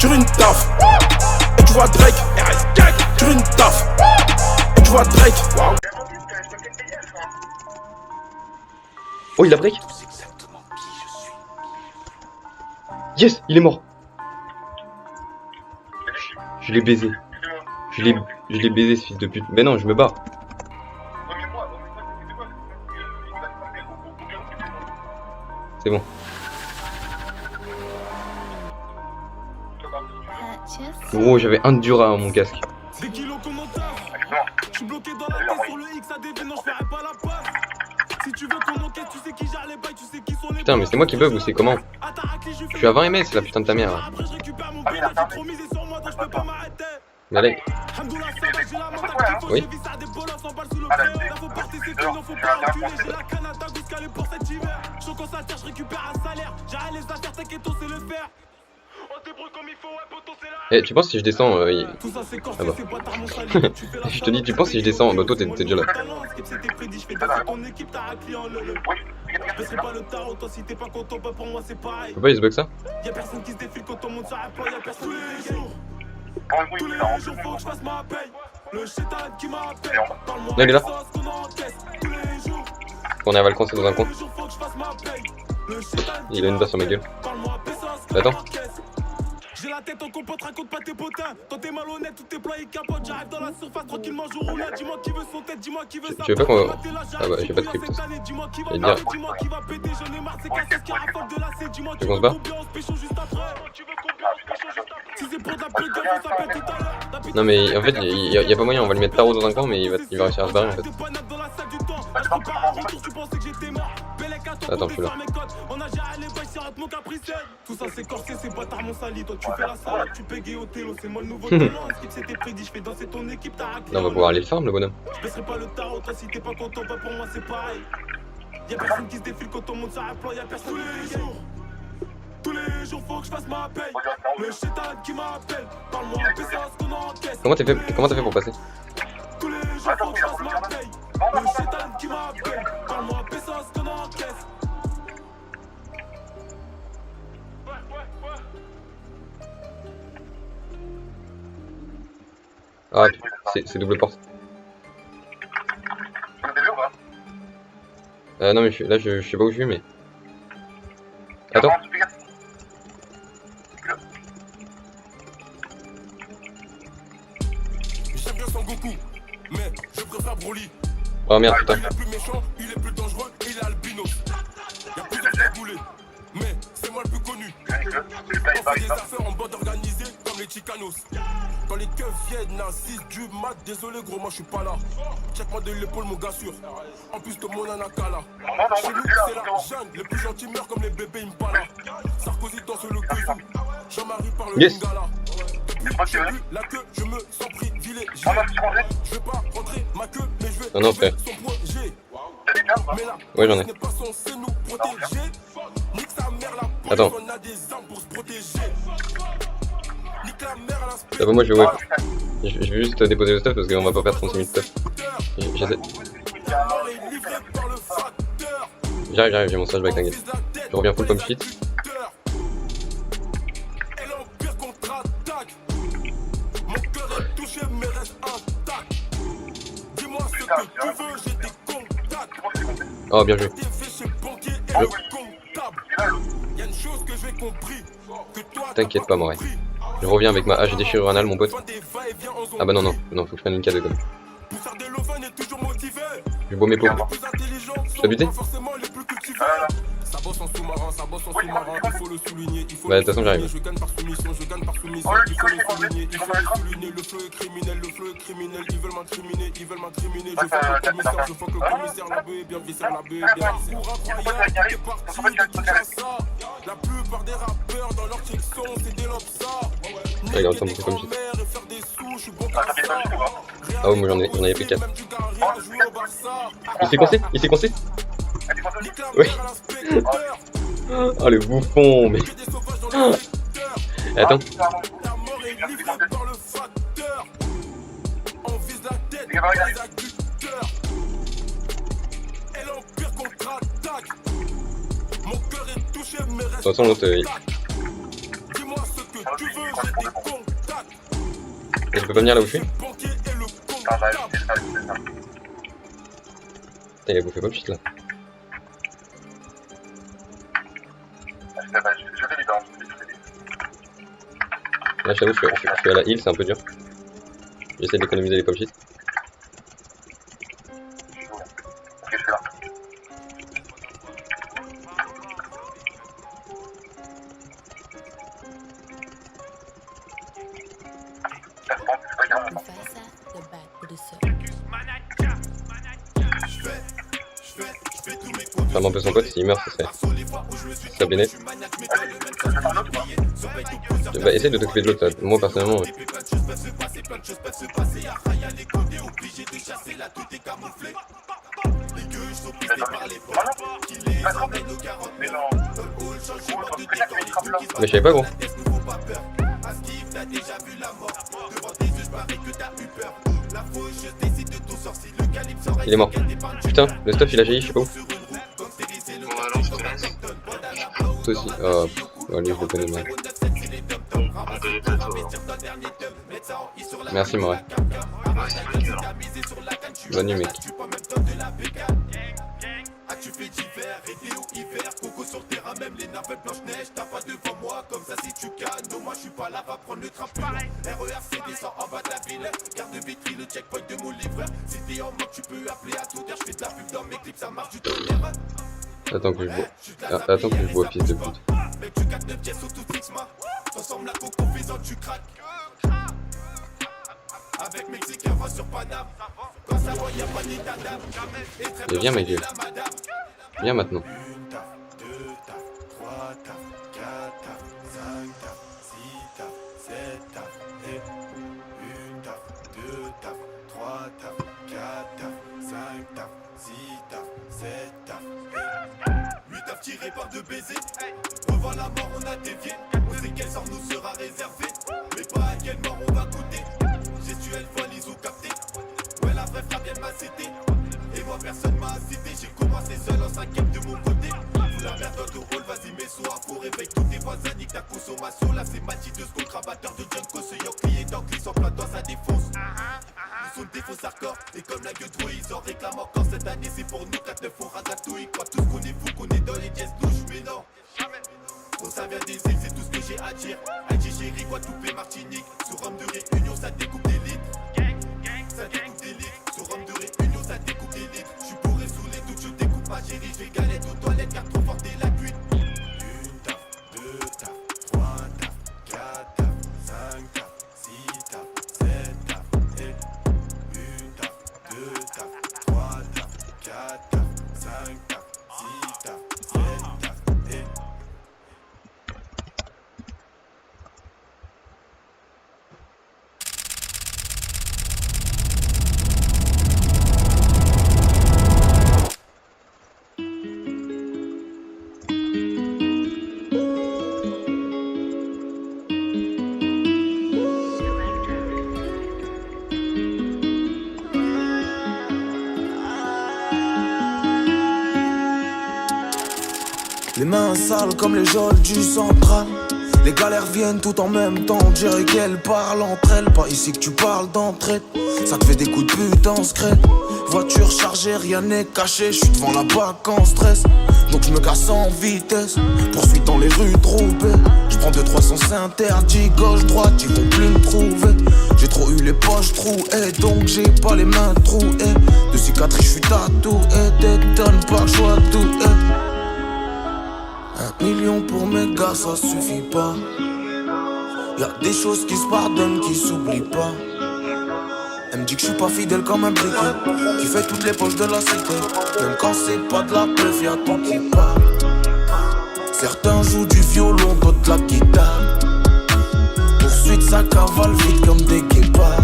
tu ruines taf. Et tu vois Drake, tu ruines taf. Et tu vois Drake. Oh, il a break. Yes, il est mort. Je l'ai baisé. Je l'ai baisé, ce fils de pute. Mais non, je me bats. C'est bon. Oh, j'avais un Dura à mon casque. Des kilos commentaires. Je suis bloqué dans la tête sur le X, ça dévie, non, je ferai pas la passe. Si tu veux qu'on enquête, tu sais qui gère les bails, tu sais qui sont les. Putain, mais c'est moi qui bug ou c'est comment? Je suis à 20 ms, la putain de ta mère. Après, je récupère mon billet, j'ai trop misé sur moi, donc je peux pas m'arrêter. Mais allez. Oui. Eh, tu penses si je descends Ah bah. Je te dis, tu penses si je descends? Bah toi t'es déjà là. Faut pas il se bug ça? Tous les jours faut que je fasse ma paye. Le chétan qui m'appelle. Là il est là. On arrive à le coincer dans un coin. Il a une basse sur ma gueule. Attends. J'ai la tête en compote, raconte pas tes potins. Quand t'es malhonnête, tout tes plans ils capotent. J'arrive dans la surface tranquillement, je roule. Dis-moi qui veut son tête, dis-moi qui veut ça. Tu veux pas qu'on... Ah bah j'ai pas de crypto. Dis-moi qui va dire... dis-moi qui va péter, j'en ai marre, c'est qu'un qui raffole de la C. Dis-moi qui qu'on se bat? Non mais en fait il y a pas moyen, on va lui mettre tarot dans un coin mais il va réussir à se barrer en fait. Attends, je suis là. Tout ça c'est corsé, c'est bâtard mon sali. Toi tu fais la salade, tu payes au télo, c'est moi le nouveau talent. Skip c'était prédit, je fais danser ton équipe, t'as raclé. Là on va pouvoir aller le farm le bonhomme. Je baisserai pas le tarot, toi si t'es pas content, bah pour moi c'est pareil. Y'a personne qui se défile quand on monte sur un plan, y'a personne tous les jours. Tous les jours faut que je fasse ma paye. Le chétan qui m'appelle, parle-moi un peu ça ce qu'on encaisse. Comment t'as fait pour passer? Tous les jours faut que je fasse ma paye. Le chétan qui m'appelle, parle-moi un peu ça ce qu'on encaisse. Ah, c'est double porte. Non mais là je sais pas où je suis mais... Attends. J'aime bien son Goku, mais je préfère Broly. Oh merde putain. Il est plus méchant, il est plus dangereux, il a albino. Y'a plusieurs cagoulés, mais c'est moi le plus connu. On fait des affaires en bande organisée comme les Chicanos. Quand les keufs viennent à 6 du mat, désolé gros, moi je suis pas là. Check-moi de l'épaule mon gars sûr. En plus de mon anakala. Chez nous c'est la jungle, les plus gentils meurent comme les bébés Impala. Sarkozy danse le Kuzou, Jean-Marie parle le Lingala. Depuis que j'ai vu la queue, je me sens privilégié. Je vais pas rentrer ma queue, mais je vais non frère. son projet. Mais là, ouais j'en ai. n'est pas censé nous protéger. Nique sa mère la police, attends. on a des armes pour se protéger. D'abord moi je vais je vais juste déposer le stuff parce qu'on va pas perdre 36 minutes de stuff. J'essaie. J'arrive, j'ai mon stage back t'inquiète. Je reviens full comme shit. Oh bien joué. T'inquiète pas Moret. Je reviens avec ma hache déchirure anale mon pote. Ah bah non, faut que je prenne une K2 comme. Je bois mes pots. Tu t'as buté? Bah de toute façon j'arrive. La plupart des rappeurs dans leur section c'est des lobsas. Il est en train de bouffer comme shit. Ah ouais moi j'en avais pris 4. Il s'est coincé? Oui. Oh le bouffon mais... Attends. De toute façon l'autre tu veux, j'ai des contacts. Et tu peux pas venir là où je suis? Banquier et le Attends, j'arrive, c'est ça. Putain, il a bouffé pas shit là. Je fais vite, hein. Là, je t'avoue, je suis à la heal, c'est un peu dur. J'essaie d'économiser les pop shit. Ok, je suis là. Ferme un peu son pote, s'il meurt, ça serait bien net. Bah, essaye de t'occuper de l'autre, là. Moi personnellement. Ouais. Mais je savais pas, gros. Il est mort. Putain, le stuff il a jailli, je sais pas où. Toi aussi. Oh, allez, je le connais mal. Merci, Moret. Bonne nuit, mec. Attends que je bois. Ah, attends que je bois, fils de pute. Et viens, ma gueule. Viens maintenant. Tiré par deux baisers, devant la mort on a dévié. On sait quel sort nous sera réservé, mais pas à quelle mort on va goûter. Gestuelle folle, ils ont capté. Ouais, la vraie Fabienne m'a cité. Et moi personne m'a cité. J'ai commencé seul en 5ème de mon côté. Fous la merde dans ton hall, vas-y mets sous à faux. Réveille tous tes voisins, nique ta consommation. Là c'est Mati de Skull, rabatteur de Junko. Ce Yorkie est d'Anclis en plein dans sa défonce. Nous sommes des faux hardcore. Et comme la gueule de ils en réclament encore. Cette année c'est pour nous 4-9 on ratatouille. Ils croient tous qu'on est fou, qu'on est dans les jazz douches. Mais non, oh, ça vient des îles, c'est tout ce que j'ai à dire. Haïti, chéri, Guadeloupe et Martinique. Sur Rome de Réunion, ça découpe des litres. Ça découpe des litres. Sur Rome de Réunion, ça découpe des litres. J'suis bourré sous les doutes, je découpe ma chérie. J'fais galette aux toilettes car trop forte est la cuite. Une taf, deux taf, trois taf, quatre taf, cinq taf, six taf, sept taf, et une taf, deux taf, trois taf, quatre taf, cinq taf, six taf, sept taf, et les mains sales comme les geôles du central. Les galères viennent tout en même temps. On dirait qu'elles parlent entre elles. Pas ici que tu parles d'entraide. Ça te fait des coups de pute en secret. Voiture chargée, rien n'est caché. J'suis devant la BAC en stress. Donc j'me casse en vitesse. Poursuite dans les rues trouvées. J'prends 2-3 sens interdits. Gauche, droite, ils vont plus me trouver. J'ai trop eu les poches trouées. Donc j'ai pas les mains trouées. De cicatrices j'suis tatoué. T'étonnes pas que j'sois tout. 1 million pour mes gars, ça suffit pas. Y'a des choses qui se pardonnent, qui s'oublient pas. Elle me dit que je suis pas fidèle comme un briquet qui fait toutes les poches de la cité. Même quand c'est pas de la preuve, y'a tout qui part. Certains jouent du violon, d'autres la guitare. Poursuite, ça cavale vite comme des guépards.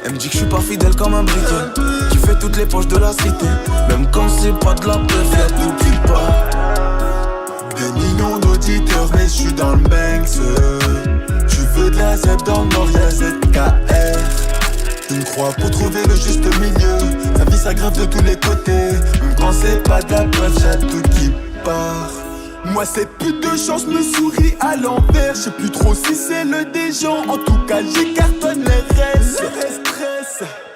Elle me dit que je suis pas fidèle comme un briquet qui fait toutes les poches de la cité. Même quand c'est pas de la preuve, y'a tout qui part. Des millions d'auditeurs, mais je suis dans le Banks. Tu veux de la ZEP dans le Nord, y'a ZKR. Une croix pour trouver le juste milieu. La vie s'aggrave de tous les côtés. Même quand c'est pas de la preuve, y'a tout qui part. Moi cette pute de chance me sourit à l'envers. Je sais plus trop si c'est le des gens. En tout cas j'écartonne les restes.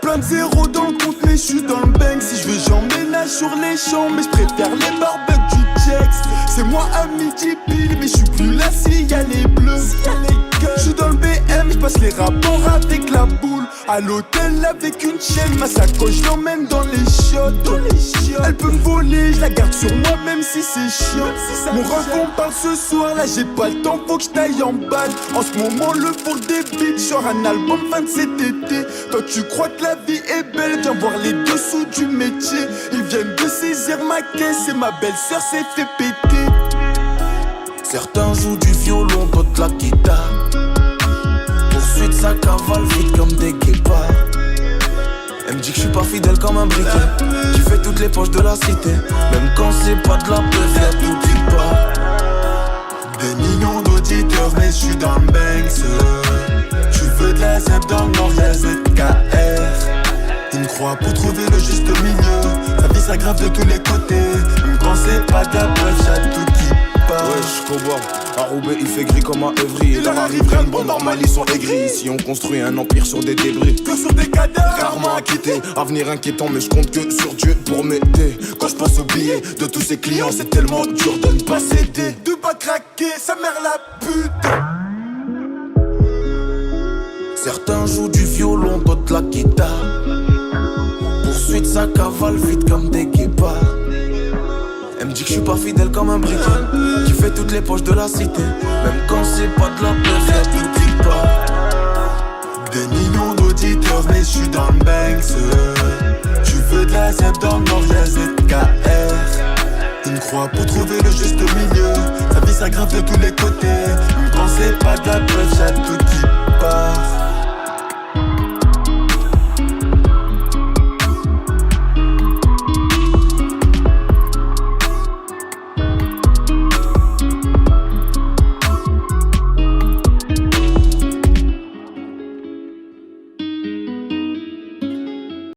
Plein de zéros dans le compte mais je suis dans le bang. Si je veux j'emménage sur les champs. Mais je préfère les barbecues du Jex. C'est moi à midi pile. Mais je suis plus là s'il y a les bleus. Je suis dans le BM, je passe les rapports avec la boule. À l'hôtel avec une chaîne. Ma sacoche l'emmène dans les chiottes. Elle peut me voler, je la garde sur moi même si c'est chiant. Mon ref on parle ce soir, là j'ai pas le temps, faut que je taille en balle. En ce moment le four débite, genre un album fin de cet été. Toi tu crois que la vie est belle, viens voir les dessous du métier. Ils viennent de saisir ma caisse et ma belle-sœur s'est fait péter. Certains jouent du violon, d'autres la guitare. Poursuite ça cavale vite comme des guépards. Elle me dit que je suis pas fidèle comme un briquet. Qui fait toutes les poches de la cité. Même quand c'est pas de la peuf, y'a tout qui part. Des millions d'auditeurs mais je suis dans le Banks. Tu veux de la zeb dans le nord, y'a ZKR. Une croix pour trouver le juste milieu. La vie s'aggrave de tous les côtés. Même quand c'est pas de la peuf, y'a tout qui part. Ouais, je comprends. À Roubaix, il fait gris comme à Evry. Il leur arrive rien de bon, normal, ils sont aigris. Ici, on construit un empire sur des débris. Que sur des cadavres. Rarement acquitté, avenir inquiétant, mais je compte que sur Dieu pour m'aider. Quand je pense aux billets de tous ces clients, c'est tellement dur de ne pas céder. De pas craquer, sa mère la pute. Certains jouent du violon, d'autres la guitare. Poursuite, ça cavale vite comme des guépards. Elle me dit que je suis pas fidèle comme un briquet. Qui fait toutes les poches de la cité. Même quand c'est pas de la peuf, y'a tout qui part. Des millions d'auditeurs mais je suis dans le Banks. Tu veux de la zeb dans le nord, y'a ZKR. Une croix pour trouver le juste milieu. Sa vie s'aggrave de tous les côtés. Même quand c'est pas de la peuf, y'a tout qui part.